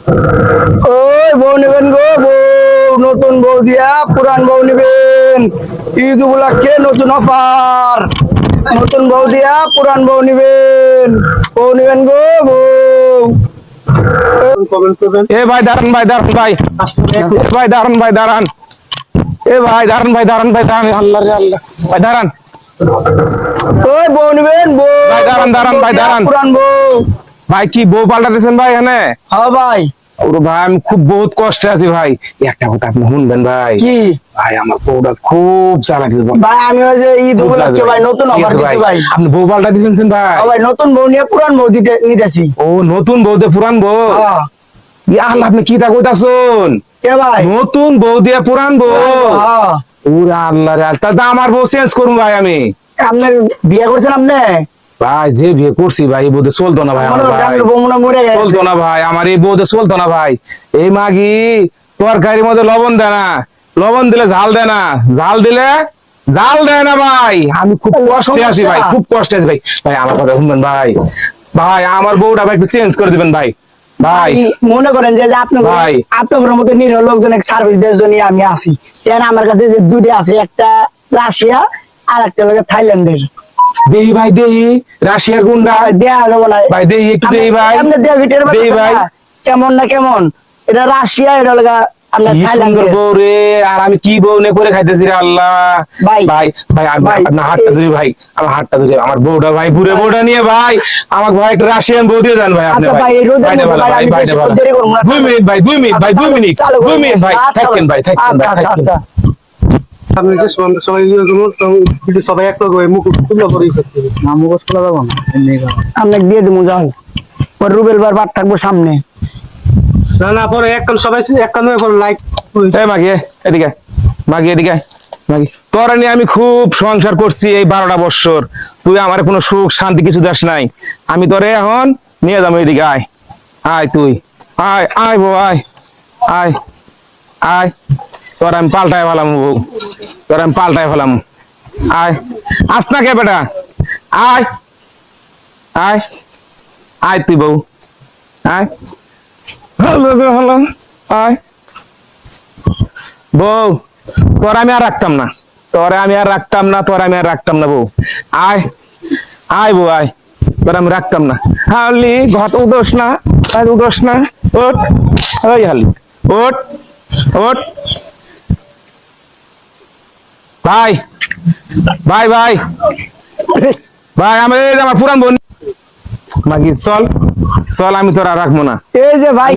ওই বউ নেবেন গো, বউ নতুন বউ দিয়া পুরান বউ নেবেন। ঈদ উপলক্ষে নতুন অফার, নতুন বউ দিয়া পুরান বউ নেবেন। বউ নেবেন গো, বউ। এ ভাই দাঁড়ান, ভাই দাঁড়ান, ভাই ভাই দাঁড়ান, ভাই দাঁড়ান, এ ভাই দাঁড়ান, ভাই দাঁড়ান, ভাই দাঁড়ান, আল্লাহ রে আল্লাহ, ভাই দাঁড়ান, ওই বউ নেবেন, বউ। ভাই দাঁড়ান, দাঁড়ান, ভাই দাঁড়ান, পুরান বউ। ভাই কি বউ পাল্টাতেছেন ভাই এখানে? হ্যাঁ ভাই। ওরে ভাই আমি খুব বহুত কষ্টে আছি ভাই, একটা কথা আপনি শুনবেন ভাই। কি ভাই আমার বউটা খুব চালাকি ভাই? আমি ওই যে ঈদ উপলক্ষে ভাই নতুন অফার দিছি ভাই। আপনি বউ পাল্টা দিবেন ভাই? হ্যাঁ ভাই, নতুন বউ নিয়ে পুরান বউ নিতেছি। ও নতুন বউ দিয়ে পুরান বউ? হ্যাঁ। ইয়া আল্লাহ, আপনি কি তা কইতাছেন? কে ভাই? নতুন বউ দিয়ে পুরান বউ? হ্যাঁ। ওরে আল্লাহ রে আল্লাহ, তা আমার বউ চেঞ্জ করুন ভাই আমি। আপনার বিয়ে করছেন আপনি? ভাই যে বিয়ে করছি ভাই, এই বউতে চলতো না ভাই আমার ভাই, চলতো না ভাই আমার এই বউতে চলতো না ভাই। এই মাগি তরকারির মধ্যে লবণ দেয় না, লবণ দিলে ঝাল দেয় না, ঝাল দিলে জাল দেয় না ভাই। আমি খুব কষ্টে আছি ভাই, খুব কষ্টে আছি ভাই। ভাই আমার কথা শুনবেন ভাই, ভাই আমার বউটা ভাই একটু চেঞ্জ করে দিবেন ভাই। ভাই মনে করেন যে ভাই আপনার মতো নিরীহ লোকজন সার্ভিস দেওয়ার জন্য আমি আছি। আমার কাছে যে দুটো আছে, একটা রাশিয়া আর একটা হলো থাইল্যান্ডের। দেহি ভাই, দেহি রাশিয়ার গুন্ডা দেয়া যাবো না ভাই, দেহি একটু দেহি ভাই, দেহি ভাই কেমন না কেমন। এটা রাশিয়া, এটা হলো আপনার থাইল্যান্ডের বউ রে। আর আমি কি বউ নে করে খাইতেছি রে আল্লাহ। ভাই ভাই ভাই আপনার হাতটা ধরি ভাই, আমার হাতটা ধরি, আমার বউটা ভাই, বুড়ে বউটা নিয়ে ভাই আমাকে ভাই একটা রাশিয়ান বউ দিয়ে দেন ভাই আপনি। ভাই 2 মিনিট ভাই, 2 মিনিট ভাই, 2 মিনিট, 2 মিনিট ভাই, থাকেন ভাই, থাকেন ভাই, থাকেন। সবাই এক মুখ খুলে মুখোশ খোলা যাবো না, আপনাকে দিয়ে দেবো, যাও রুবেল বার বার থাকবো সামনে। না না পরে এক সবাই এক কান লাইক মাগিয়ে এদিকে, মাগিয়ে এদিকে, মাগি তোরা নিয়ে আমি খুব সংসার করছি এই 12টা বৎসর, তুই আমার কোনো সুখ শান্তি কিছু দাস নাই। আমি তোরে এখন নিয়ে যাবো, এদিকে আয়, আয় তুই, আয় আয় বউ, আয় আয় আয়, তোর আমি পাল্টায় ফেলাম বউ, তোর আমি পাল্টায় ফেলাম। আয় আস না কে বেটা, আয় আয় আয় তুই বউ, আয় হলো আয় বউ, তোর আমি আর রাখতাম না, তোরে আমি আর রাখতাম না, তোর আমি আর রাখতাম না বউ। আয় আয় বউ আয়, তোর আমি রাখতাম না। হালি ঘট উদোস না, উদোস না, ওঠ ওই হালি, ওঠ ওঠ। ভাই ভাই ভাই ভাই, আমার পুরান বোন মাগি, চল চল, আমি তোর আর রাখবো না। এই যে ভাই